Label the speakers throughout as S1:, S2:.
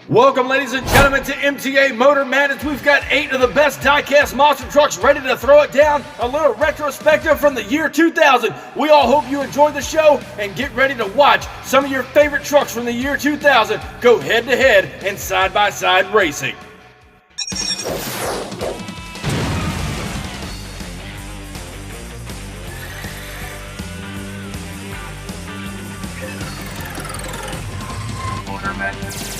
S1: Welcome, ladies and gentlemen, to MTA Motor Madness. We've got 8 of the best diecast monster trucks ready to throw it down. A little retrospective from the year 2000. We all hope you enjoy the show and get ready to watch some of your favorite trucks from the year 2000 go head-to-head and side-by-side racing. Motor Madness.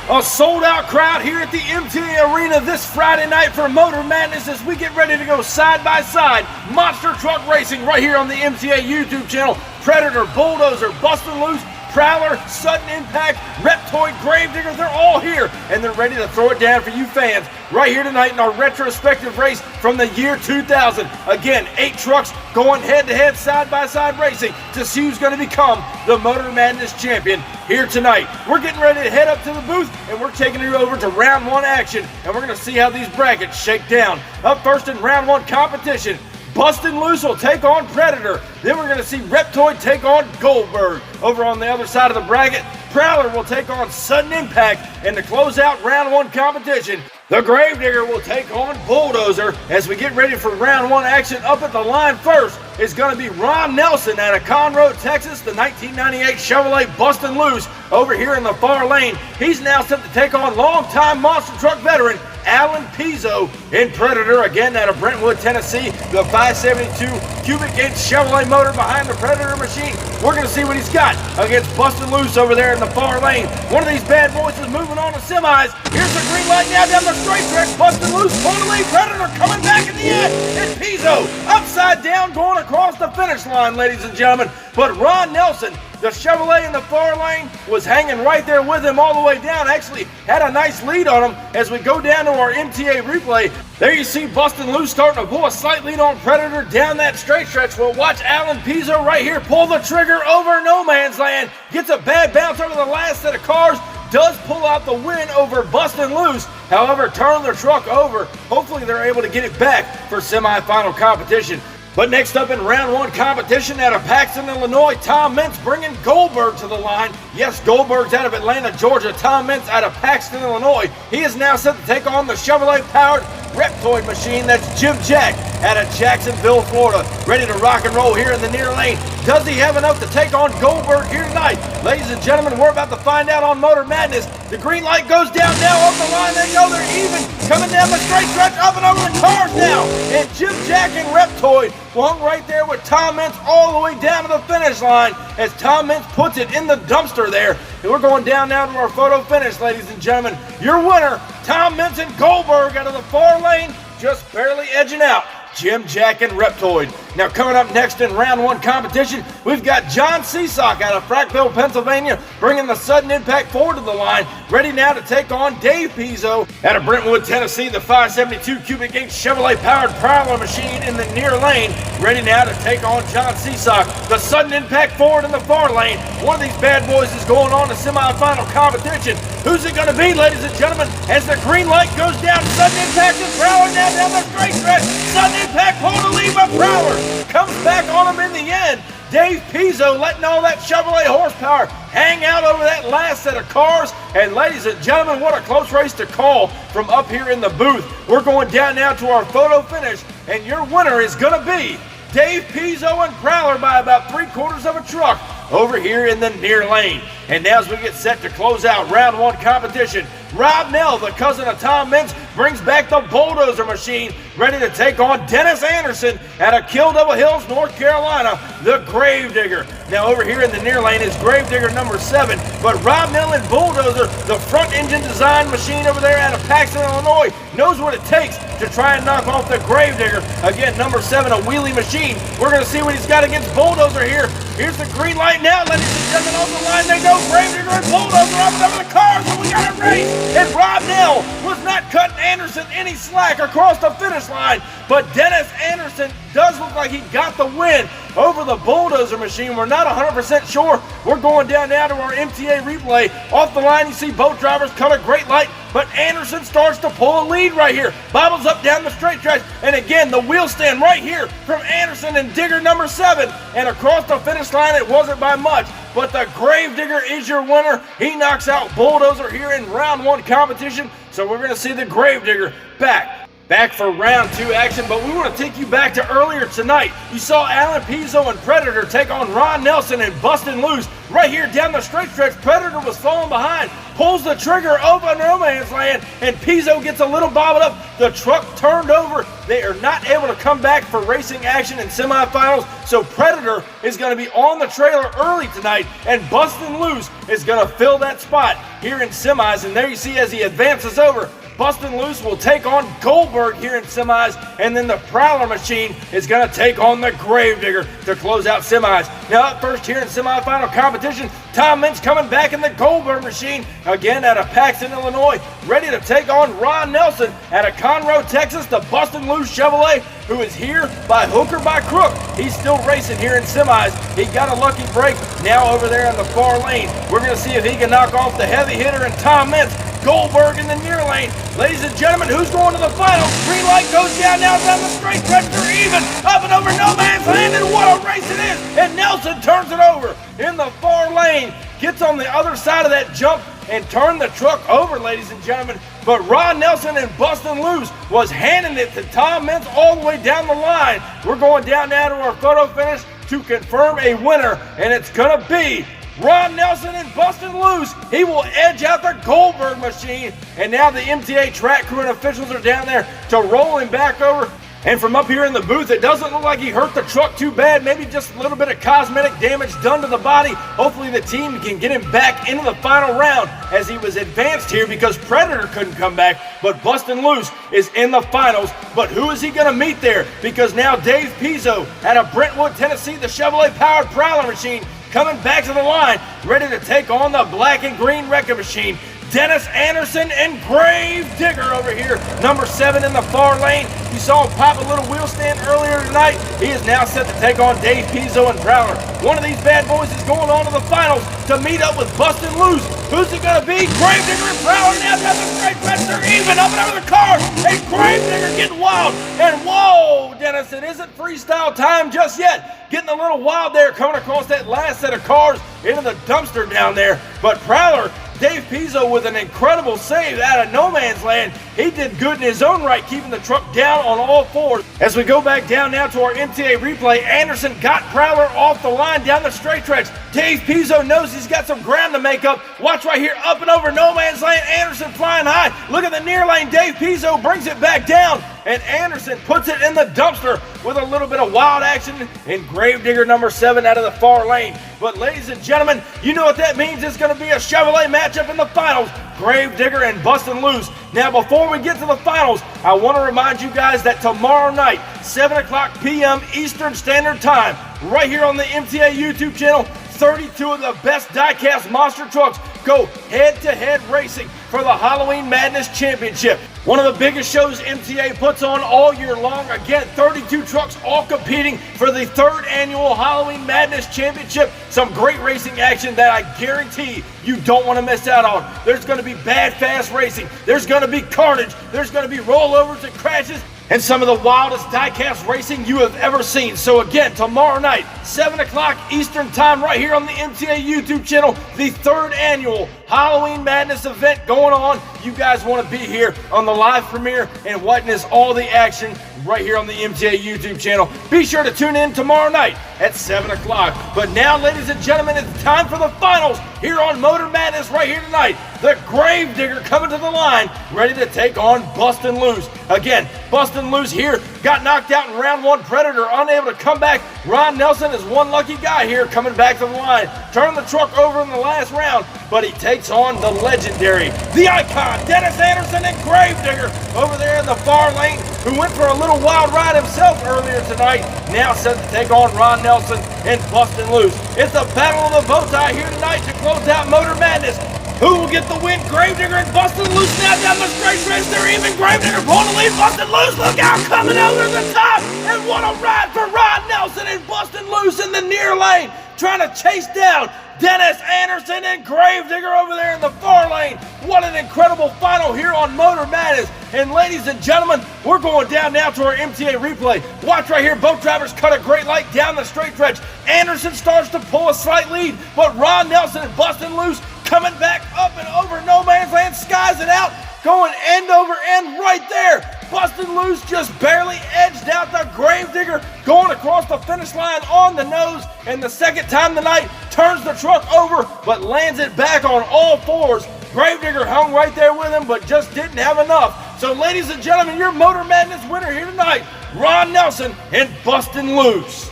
S1: A sold-out crowd here at the MTA Arena this Friday night for Motor Madness as we get ready to go side-by-side monster truck racing right here on the MTA YouTube channel. Predator, Bulldozer, Bustin Loose, Prowler, Sudden Impact, Reptoid, Gravedigger, they're all here and they're ready to throw it down for you fans right here tonight in our retrospective race from the year 2000. Again, 8 trucks going head-to-head, side-by-side racing to see who's going to become the Motor Madness champion here tonight. We're getting ready to head up to the booth and we're taking it over to round 1 action and we're going to see how these brackets shake down. Up first in round 1 competition, Bustin Loose will take on Predator. Then we're going to see Reptoid take on Goldberg. Over on the other side of the bracket, Prowler will take on Sudden Impact. And to close out round 1 competition, the Gravedigger will take on Bulldozer. As we get ready for round 1 action, up at the line first is going to be Ron Nelson out of Conroe, Texas, the 1998 Chevrolet Bustin Loose over here in the far lane. He's now set to take on longtime monster truck veteran Alan Pizzo in Predator, again out of Brentwood, Tennessee, the 572 cubic inch Chevrolet motor behind the Predator machine. We're going to see what he's got against Bustin Loose over there in the far lane. One of these bad boys is moving on to semis. Here's the green light now down the straight track. Bustin Loose pulling the lead. Predator coming back in the end. And Pizzo upside down going across the finish line, ladies and gentlemen. But Ron Nelson, the Chevrolet in the far lane, was hanging right there with him all the way down. Actually had a nice lead on him as we go down to our MTA replay. There you see Bustin Loose starting to pull a slight lead on Predator down that straight stretch. Well, watch Alan Pizzo right here pull the trigger over no man's land. Gets a bad bounce over the last set of cars. Does pull out the win over Bustin Loose. However, turn their truck over. Hopefully they're able to get it back for semifinal competition. But next up in round 1 competition out of Paxton, Illinois, Tom Mintz bringing Goldberg to the line. Yes, Goldberg's out of Atlanta, Georgia. Tom Mintz out of Paxton, Illinois. He is now set to take on the Chevrolet-powered Reptoid machine. That's Jim Jack out of Jacksonville, Florida. Ready to rock and roll here in the near lane. Does he have enough to take on Goldberg here tonight? Ladies and gentlemen, we're about to find out on Motor Madness. The green light goes down now. Up the line they go. They're even. Coming down the straight stretch, up and over the cars now. And Jim Jack and Reptoid hung right there with Tom Mintz all the way down to the finish line as Tom Mintz puts it in the dumpster there. And we're going down now to our photo finish, ladies and gentlemen. Your winner, Tom Mintz and Goldberg out of the far lane, just barely edging out Jim Jack and Reptoid. Now coming up next in round 1 competition, we've got John Seasock out of Frackville, Pennsylvania, bringing the Sudden Impact forward to the line. Ready now to take on Dave Pizzo out of Brentwood, Tennessee, the 572 cubic inch Chevrolet powered Prowler machine in the near lane. Ready now to take on John Seasock. The Sudden Impact forward in the far lane. One of these bad boys is going on to semifinal competition. Who's it going to be, ladies and gentlemen? As the green light goes down, Sudden Impact and Prowler now down the straight stretch. Sudden Impact pulling the lead, but Prowler comes back on him in the end. Dave Pizzo letting all that Chevrolet horsepower hang out over that last set of cars. And ladies and gentlemen, what a close race to call from up here in the booth. We're going down now to our photo finish, and your winner is going to be Dave Pizzo and Prowler by about 3/4 of a truck over here in the near lane. And now as we get set to close out round 1 competition, Rob Nell, the cousin of Tom Mintz, brings back the Bulldozer machine, ready to take on Dennis Anderson out of Kill Devil Hills, North Carolina, the Gravedigger. Now over here in the near lane is Gravedigger number 7, but Rob Nell and Bulldozer, the front engine design machine over there out of Paxton, Illinois, knows what it takes to try and knock off the Gravedigger. Again, number 7, a wheelie machine. We're going to see what he's got against Bulldozer here. Here's the green light now, ladies and gentlemen. On the line they go. Gravedigger and Bulldozer up and over the cars, and we got a race. And Rob Nell was not cutting Anderson any slack across the finish line. But Dennis Anderson does look like he got the win over the Bulldozer machine. We're not 100% sure. We're going down now to our MTA replay. Off the line, you see both drivers cut a great light, but Anderson starts to pull a lead right here. Bobbles up down the straight stretch, and again, again, the wheel stand right here from Anderson and Digger number 7. And across the finish line, it wasn't by much, but the Gravedigger is your winner. He knocks out Bulldozer here in round 1 competition. So we're going to see the Gravedigger back for round 2 action, but we want to take you back to earlier tonight. You saw Alan Pizzo and Predator take on Ron Nelson and Bustin Loose. Right here down the straight stretch, Predator was falling behind, pulls the trigger over no man's land, and Pizzo gets a little bobbled up. The truck turned over. They are not able to come back for racing action in semifinals, so Predator is going to be on the trailer early tonight, and Bustin Loose is going to fill that spot here in semis. And there you see as he advances over, Bustin Loose will take on Goldberg here in semis, and then the Prowler Machine is going to take on the Gravedigger to close out semis. Now up first here in semifinal competition, Tom Mintz coming back in the Goldberg Machine, again out of Paxton, Illinois, ready to take on Ron Nelson out of Conroe, Texas, the Bustin Loose Chevrolet, who is here by hook or by crook. He's still racing here in semis. He got a lucky break now over there in the far lane. We're going to see if he can knock off the heavy hitter and Tom Mintz. Goldberg in the near lane. Ladies and gentlemen, who's going to the finals? Green light goes down now down the straight stretch. They're even up and over no man's land, and what a race it is. And Nelson turns it over in the far lane, gets on the other side of that jump and turned the truck over, ladies and gentlemen. But Ron Nelson and Bustin Loose was handing it to Tom Mintz all the way down the line. We're going down now to our photo finish to confirm a winner, and it's going to be Ron Nelson and Bustin Loose. He will edge out the Goldberg Machine. And now the MTA track crew and officials are down there to roll him back over. And from up here in the booth, it doesn't look like he hurt the truck too bad. Maybe just a little bit of cosmetic damage done to the body. Hopefully the team can get him back into the final round, as he was advanced here because Predator couldn't come back. But Bustin Loose is in the finals. But who is he going to meet there? Because now Dave Pizzo out of Brentwood, Tennessee, the Chevrolet-powered Prowler Machine, coming back to the line, ready to take on the black and green Wrecking Machine. Dennis Anderson and Gravedigger over here, number 7 in the far lane. You saw him pop a little wheel stand earlier tonight. He is now set to take on Dave Pizzo and Prowler. One of these bad boys is going on to the finals to meet up with Bustin Loose. Who's it going to be? Gravedigger and Prowler now down the straight stretch. They're even up and over the car. And Gravedigger getting wild. And whoa, Dennis, it isn't freestyle time just yet. Getting a little wild there, coming across that last set of cars into the dumpster down there. But Prowler, Dave Pizzo with an incredible save out of no man's land. He did good in his own right, keeping the truck down on all fours. As we go back down now to our MTA replay, Anderson got Prowler off the line down the straight stretch. Dave Pizzo knows he's got some ground to make up. Watch right here, up and over no man's land. Anderson flying high. Look at the near lane. Dave Pizzo brings it back down, and Anderson puts it in the dumpster with a little bit of wild action in Gravedigger number 7 out of the far lane. But ladies and gentlemen, you know what that means. It's going to be a Chevrolet matchup in the finals. Gravedigger and Bustin Loose. Now, before we get to the finals, I want to remind you guys that tomorrow night, 7 o'clock p.m. Eastern Standard Time, right here on the MTA YouTube channel, 32 of the best diecast monster trucks go head-to-head racing for the Halloween Madness Championship. One of the biggest shows MTA puts on all year long. Again, 32 trucks all competing for the 3rd annual Halloween Madness Championship. Some great racing action that I guarantee you don't want to miss out on. There's going to be bad, fast racing. There's going to be carnage. There's going to be rollovers and crashes, and some of the wildest diecast racing you have ever seen. So again, tomorrow night, 7 o'clock Eastern Time, right here on the MTA YouTube channel, the 3rd annual Halloween Madness event going on. You guys want to be here on the live premiere and witness all the action right here on the MTA YouTube channel. Be sure to tune in tomorrow night at 7 o'clock. But now, ladies and gentlemen, it's time for the finals here on Motor Madness right here tonight. The Gravedigger coming to the line, ready to take on Bustin Loose. Again, Bustin Loose here got knocked out in round 1. Predator unable to come back. Ron Nelson is one lucky guy here coming back to the line. Turned the truck over in the last round, but he takes on the legendary, the icon, Dennis Anderson and Gravedigger over there in the far lane, who went for a little wild ride himself earlier tonight. Now set to take on Ron Nelson and Bustin Loose. It's the battle of the bow tie here tonight to close out Motor Madness. Who will get the win? Gravedigger and Bustin Loose now down the straight stretch. They're even. Gravedigger pulling the lead. Bustin Loose, look out, coming over the top. And what a ride for Ron Nelson and Bustin Loose in the near lane, trying to chase down Dennis Anderson and Gravedigger over there in the far lane. What an incredible final here on Motor Madness. And ladies and gentlemen, we're going down now to our MTA replay. Watch right here, both drivers cut a great light down the straight stretch. Anderson starts to pull a slight lead, but Ron Nelson and Bustin Loose coming back up and over no man's land, skies it out, going end over end right there. Bustin Loose just barely edged out the Gravedigger, going across the finish line on the nose, and the second time tonight turns the truck over, but lands it back on all fours. Gravedigger hung right there with him, but just didn't have enough. So ladies and gentlemen, your Motor Madness winner here tonight, Ron Nelson and Bustin Loose.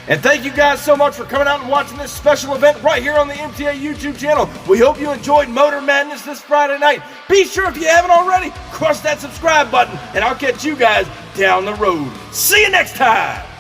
S1: And thank you guys so much for coming out and watching this special event right here on the MTA YouTube channel. We hope you enjoyed Motor Madness this Friday night. Be sure, if you haven't already, crush that subscribe button, and I'll catch you guys down the road. See you next time.